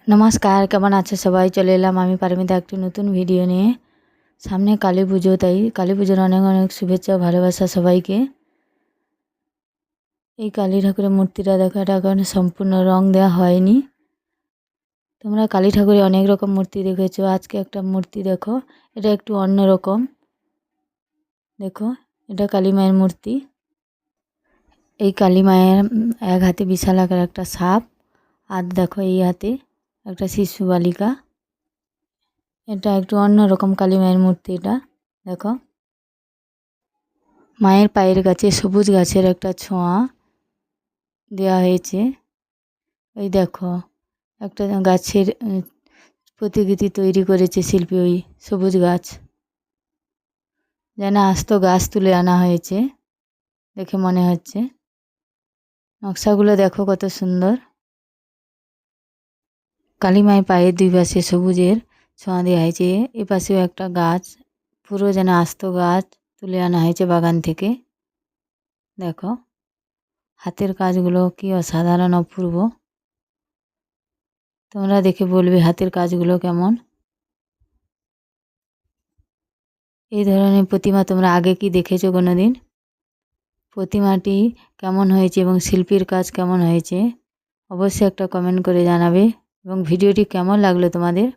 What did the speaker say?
নমস্কার, কেমন আছে সবাই? চলে এলাম আমি পারমিতা একটি নতুন ভিডিও নিয়ে। সামনে কালী পুজো, তাই কালী পুজোর অনেক অনেক শুভেচ্ছা ও ভালোবাসা সবাইকে। এই কালী ঠাকুরের মূর্তিটা দেখো, এটা এখন সম্পূর্ণ রং দেওয়া হয়নি। তোমরা কালী ঠাকুরের অনেক রকম মূর্তি দেখেছো, আজকে একটা মূর্তি দেখো, এটা একটু অন্য রকম। দেখো, এটা কালী মায়ের মূর্তি। এই কালী মায়ের এক হাতে বিশাল আকার একটা সাপ, আর দেখো এই হাতে একটা শিশু বালিকা। এটা একটু অন্যরকম কালী মায়ের মূর্তি। এটা দেখো, মায়ের পায়ের কাছে সবুজ গাছের একটা ছোঁয়া দেওয়া হয়েছে। ওই দেখো, একটা গাছের প্রতিকৃতি তৈরি করেছে শিল্পী, ওই সবুজ গাছ, যেন আস্ত গাছ তুলে আনা হয়েছে দেখে মনে হচ্ছে। নকশাগুলো দেখো কত সুন্দর। কালী মায়ের পায়ের দুই পাশে সবুজের ছোঁয়া দেওয়া হয়েছে। এ পাশেও একটা গাছ, পুরো যেন আস্ত গাছ তুলে আনা হয়েছে বাগান থেকে। দেখো, হাতের কাজগুলো কি অসাধারণ, অপূর্ব। তোমরা দেখে বলবে হাতের কাজগুলো কেমন। এই ধরনের প্রতিমা তোমরা আগে কি দেখেছো কোনো দিন? প্রতিমাটি কেমন হয়েছে এবং শিল্পীর কাজ কেমন হয়েছে অবশ্যই একটা কমেন্ট করে জানাবে। এবং ভিডিওটি কেমন লাগলো তোমাদের?